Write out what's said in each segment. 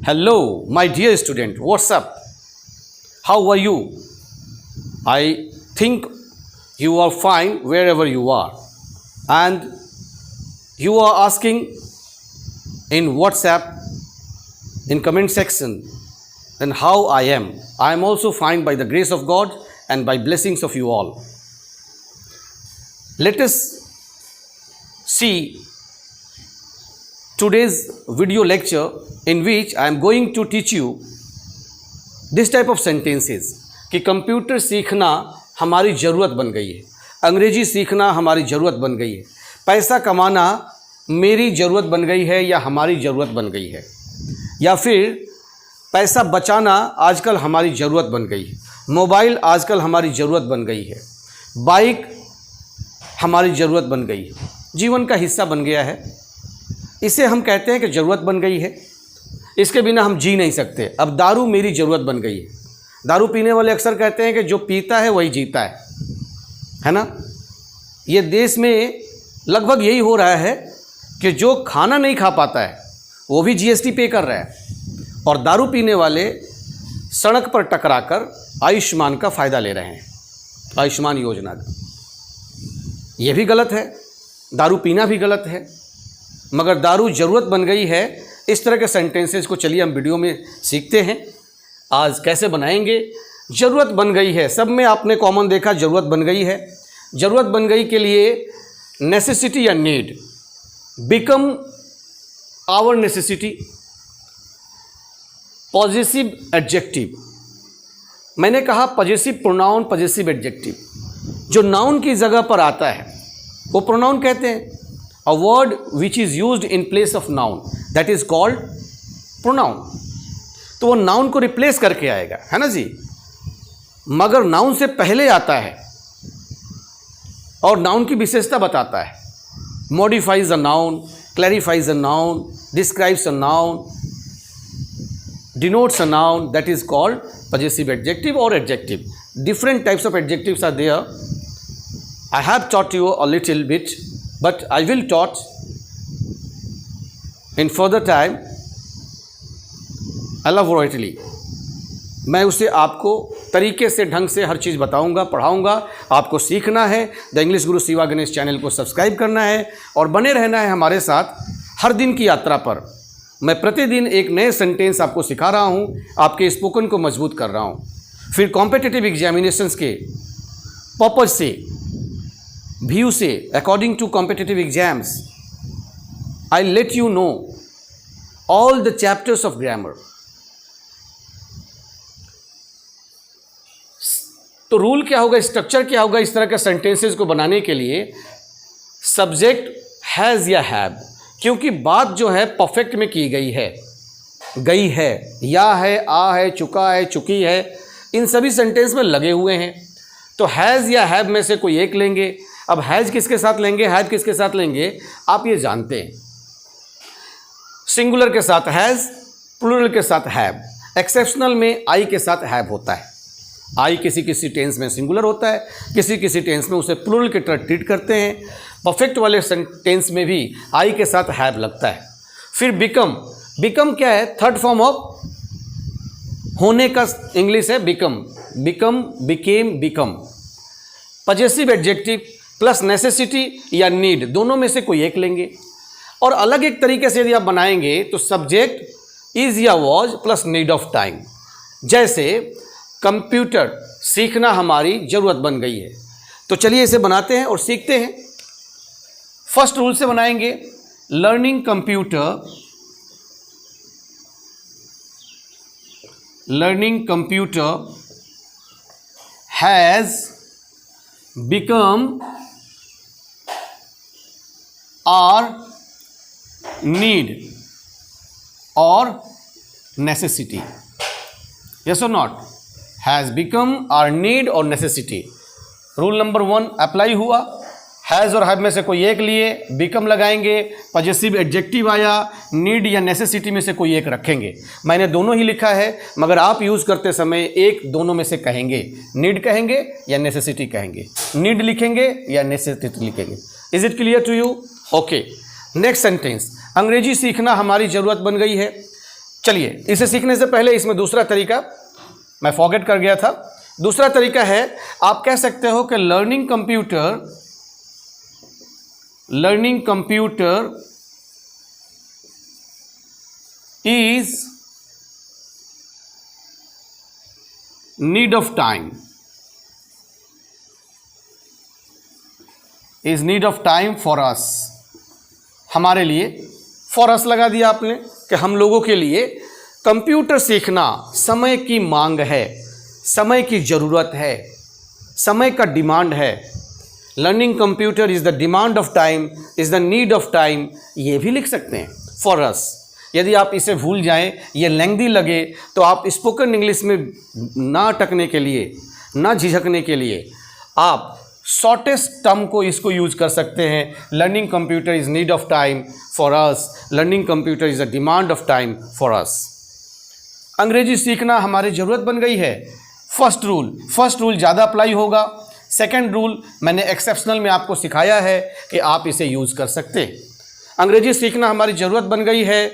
Hello, my dear student. What's up? How are you? I think you are fine wherever you are. And you are asking in WhatsApp, in comment section, then how I am. I am also fine by the grace of God and by blessings of you all. Let us see today's video lecture in which I am going to teach you this type of sentences कि computer सीखना हमारी ज़रूरत बन गई है, अंग्रेजी सीखना हमारी ज़रूरत बन गई है, पैसा कमाना मेरी ज़रूरत बन गई है या हमारी ज़रूरत बन गई है, या फिर पैसा बचाना आजकल हमारी ज़रूरत बन गई है, मोबाइल आजकल हमारी ज़रूरत बन गई है, बाइक हमारी ज़रूरत बन गई है, जीवन का हिस्सा बन गया है। इसे हम कहते हैं कि ज़रूरत बन गई है, इसके बिना हम जी नहीं सकते। अब दारू मेरी ज़रूरत बन गई है। दारू पीने वाले अक्सर कहते हैं कि जो पीता है वही जीता है ना। ये देश में लगभग यही हो रहा है कि जो खाना नहीं खा पाता है वो भी जीएसटी पे कर रहा है, और दारू पीने वाले सड़क पर टकराकर आयुष्मान का फ़ायदा ले रहे हैं, आयुष्मान योजना का। ये भी गलत है, दारू पीना भी गलत है, मगर दारू ज़रूरत बन गई है। इस तरह के सेंटेंसेस को चलिए हम वीडियो में सीखते हैं। आज कैसे बनाएंगे? ज़रूरत बन गई है, सब में आपने कॉमन देखा, ज़रूरत बन गई है। ज़रूरत बन गई के लिए नेसेसिटी या need, become our necessity. Possessive adjective, मैंने कहा पॉजेसिव प्रोनाउन, पॉजेसिव एडजेक्टिव जो नाउन की जगह पर आता है वो प्रोनाउन कहते हैं। A word which is used in place of noun, that is called pronoun. तो वो नाउन को रिप्लेस करके आएगा, है ना जी। मगर नाउन से पहले आता है और नाउन की विशेषता बताता है। Modifies a noun, clarifies a noun, describes a noun, denotes a noun, that is called possessive adjective or adjective. Different types of adjectives are there. I have taught you a little bit, but I will taught in further time elaborately. मैं उसे आपको तरीके से, ढंग से हर चीज़ बताऊंगा, पढ़ाऊंगा। आपको सीखना है, the English Guru Shiva Ganesh channel को सब्सक्राइब करना है और बने रहना है हमारे साथ हर दिन की यात्रा पर। मैं प्रतिदिन एक नए सेंटेंस आपको सिखा रहा हूं, आपके स्पोकन को मजबूत कर रहा हूं। फिर कॉम्पिटिटिव एग्जामिनेशंस के पर्पज से, व्यू से, according to competitive exams, I let you know all the chapters of grammar. तो रूल क्या होगा, स्ट्रक्चर क्या होगा इस तरह के सेंटेंसेस को बनाने के लिए? सब्जेक्ट हैज़ या हैव, क्योंकि बात जो है परफेक्ट में की गई है, गई है, या है, आ है, चुका है, चुकी है, इन सभी सेंटेंस में लगे हुए हैं। तो हैज़ या हैव में से कोई एक लेंगे। अब हैज़ किसके साथ लेंगे, हैव किसके साथ लेंगे, आप ये जानते हैं। सिंगुलर के साथ हैज़, प्लूरल के साथ हैव, एक्सेप्शनल में आई के साथ हैव होता है। आई किसी किसी टेंस में सिंगुलर होता है, किसी किसी टेंस में उसे प्लूरल की तरह ट्रीट करते हैं। परफेक्ट वाले टेंस में भी आई के साथ हैव लगता है। फिर बिकम, बिकम क्या है? थर्ड फॉर्म ऑफ होने का इंग्लिश है become, become, became, become. Possessive adjective plus necessity या नीड, दोनों में से कोई एक लेंगे। और अलग एक तरीके से यदि आप बनाएंगे तो सब्जेक्ट इज या was plus need of time. जैसे कंप्यूटर सीखना हमारी ज़रूरत बन गई है। तो चलिए इसे बनाते हैं और सीखते हैं। फर्स्ट रूल से बनाएंगे, learning computer, learning computer has become our need और नेसेसिटी। यस और not? Has become our need और नेसेसिटी। रूल नंबर 1 अप्लाई हुआ। हैज़ और हैव में से कोई एक लिए, बिकम लगाएंगे, पॉजेसिव एडजेक्टिव आया, नीड या नेसेसिटी में से कोई एक रखेंगे। मैंने दोनों ही लिखा है, मगर आप यूज़ करते समय एक दोनों में से कहेंगे, नीड कहेंगे या नेसेसिटी कहेंगे, नीड लिखेंगे या नेसेसिटी लिखेंगे। Is it clear to you? Okay, next sentence, Angrezi सीखना हमारी ज़रूरत बन गई है। चलिए, इसे सीखने से पहले इसमें दूसरा तरीका मैं फॉरगेट कर गया था। दूसरा तरीका है, आप कह सकते हो कि learning computer is need of time, is need of time for us. हमारे लिए, फॉर अस लगा दिया आपने कि हम लोगों के लिए कंप्यूटर सीखना समय की मांग है, समय की ज़रूरत है, समय का डिमांड है। Learning computer is the demand of time, is the need of time, ये भी लिख सकते हैं फॉर अस। यदि आप इसे भूल जाएं, ये लेंथी लगे, तो आप स्पोकन इंग्लिश में ना अटकने के लिए, ना झिझकने के लिए आप शॉर्टेस्ट टर्म को इसको यूज कर सकते हैं। Learning computer is need of time for us, learning computer is a demand of time for us. अंग्रेजी सीखना हमारी ज़रूरत बन गई है। फर्स्ट रूल ज़्यादा अप्लाई होगा। सेकंड रूल मैंने एक्सेप्शनल में आपको सिखाया है कि आप इसे यूज़ कर सकते हैं। अंग्रेजी सीखना हमारी ज़रूरत बन गई है,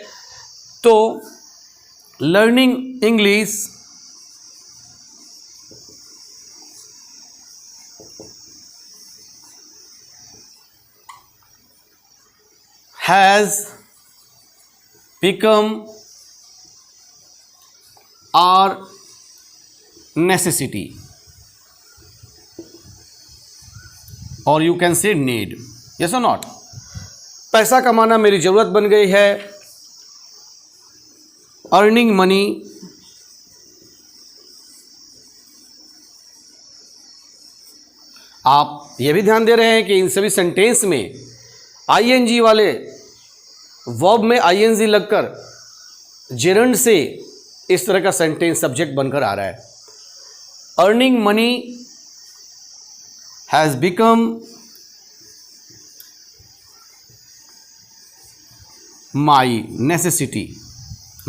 तो learning English has become our necessity, or you can say need. Yes or not? पैसा कमाना मेरी ज़रूरत बन गई है। अर्निंग मनी आप ये भी ध्यान दे रहे हैं कि इन सभी सेंटेंस में आईएनजी वाले वर्ब में आईएनजी लगकर जेरंड से इस तरह का सेंटेंस सब्जेक्ट बनकर आ रहा है। Earning money has become my necessity,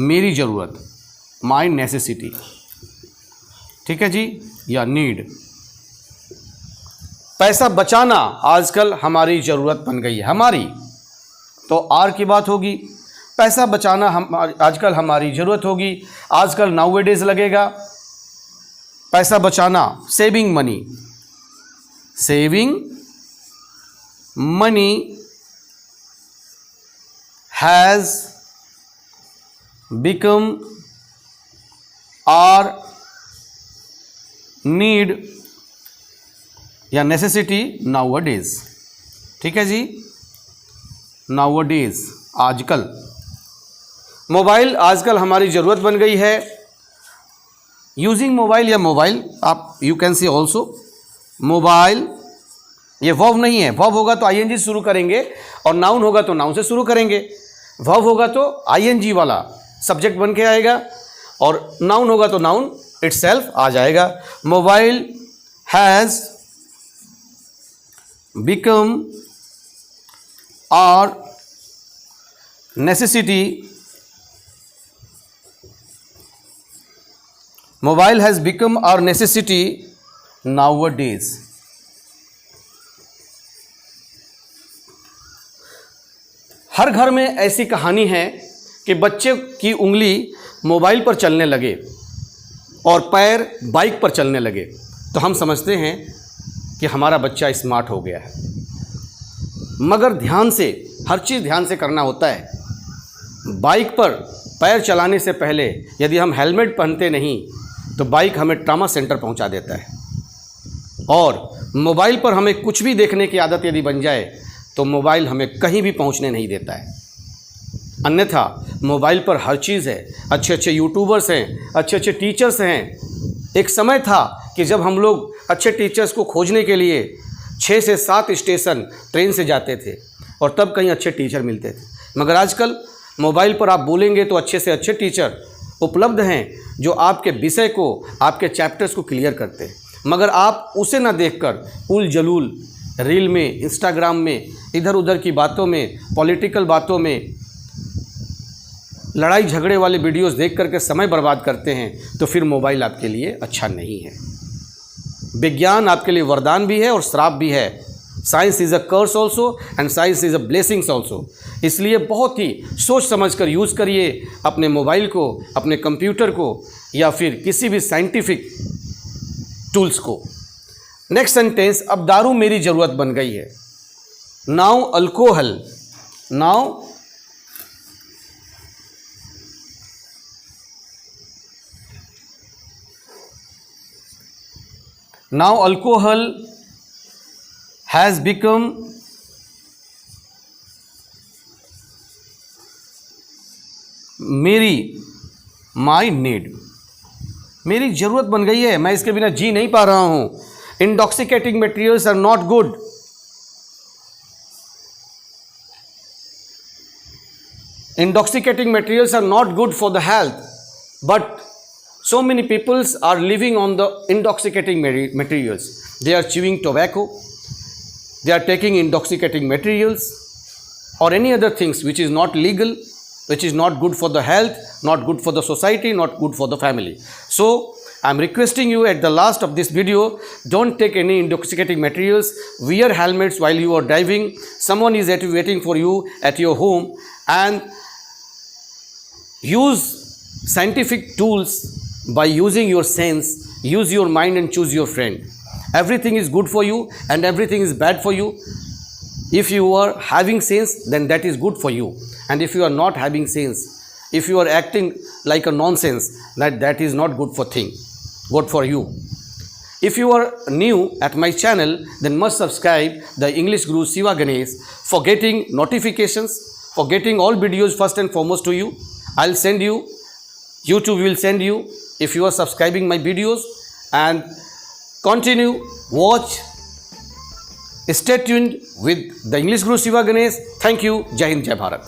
मेरी ज़रूरत, माई नेसेसिटी। ठीक है जी, या नीड। पैसा बचाना आजकल हमारी ज़रूरत बन गई है। हमारी तो आर की बात होगी। पैसा बचाना आजकल हमारी ज़रूरत होगी। आजकल नाउअडेज लगेगा। पैसा बचाना, saving money has become our need या नेसेसिटी नाउअडेज। ठीक है जी, नाउअडेज, आजकल। मोबाइल आजकल हमारी ज़रूरत बन गई है। यूजिंग मोबाइल या मोबाइल, आप you can see also mobile. ये वर्ब नहीं है। वर्ब होगा तो आईएनजी शुरू करेंगे, और नाउन होगा तो नाउन से शुरू करेंगे। वर्ब होगा तो आईएनजी वाला सब्जेक्ट बन के आएगा, और नाउन होगा तो नाउन इटसेल्फ आ जाएगा। Mobile has become our necessity, mobile has become our necessity nowadays। हर घर में ऐसी कहानी है कि बच्चे की उंगली मोबाइल पर चलने लगे और पैर बाइक पर चलने लगे, तो हम समझते हैं कि हमारा बच्चा स्मार्ट हो गया है। मगर ध्यान से, हर चीज़ ध्यान से करना होता है। बाइक पर पैर चलाने से पहले यदि हम हेलमेट पहनते नहीं तो बाइक हमें ट्रॉमा सेंटर पहुंचा देता है, और मोबाइल पर हमें कुछ भी देखने की आदत यदि बन जाए तो मोबाइल हमें कहीं भी पहुंचने नहीं देता है। अन्यथा मोबाइल पर हर चीज़ है। अच्छे अच्छे यूट्यूबर्स हैं, अच्छे अच्छे टीचर्स हैं। एक समय था कि जब हम लोग अच्छे टीचर्स को खोजने के लिए 6 से 7 स्टेशन ट्रेन से जाते थे, और तब कहीं अच्छे टीचर मिलते थे। मगर आजकल मोबाइल पर आप बोलेंगे तो अच्छे से अच्छे टीचर उपलब्ध हैं जो आपके विषय को, आपके चैप्टर्स को क्लियर करते हैं। मगर आप उसे ना देखकर उल जलूल रील में, इंस्टाग्राम में, इधर उधर की बातों में, पॉलिटिकल बातों में, लड़ाई झगड़े वाले वीडियोस देख करके समय बर्बाद करते हैं, तो फिर मोबाइल आपके लिए अच्छा नहीं है। विज्ञान आपके लिए वरदान भी है और श्राप भी है। Science is a curse also and science is a blessings also. इसलिए बहुत ही सोच समझ कर यूज़ करिए अपने मोबाइल को, अपने कंप्यूटर को, या फिर किसी भी साइंटिफिक टूल्स को। नेक्स्ट सेंटेंस, अब दारू मेरी ज़रूरत बन गई है। Now alcohol, now alcohol has become my need, मेरी ज़रूरत बन गई है, मैं इसके बिना जी नहीं पा रहा हूँ। Intoxicating materials are not good. Intoxicating materials are not good for the health, but so many peoples are living on the intoxicating materials. They are chewing tobacco, they are taking intoxicating materials or any other things which is not legal, which is not good for the health, not good for the society, not good for the family. So I am requesting you at the last of this video, don't take any intoxicating materials, wear helmets while you are driving, someone is waiting for you at your home, and use scientific tools by using your sense, use your mind and choose your friend. Everything is good for you and everything is bad for you. If you are having sense, then that is good for you, and if you are not having sense, if you are acting like a nonsense, that is not good for you. If you are new at my channel, then must subscribe the English Guru Siva Ganesh for getting notifications, for getting all videos first and foremost to you. I'll send you, YouTube will send you if you are subscribing my videos, and continue, watch, stay tuned with the English Guru Siva Ganesh. Thank you. Jai Hind, Jai Bharat.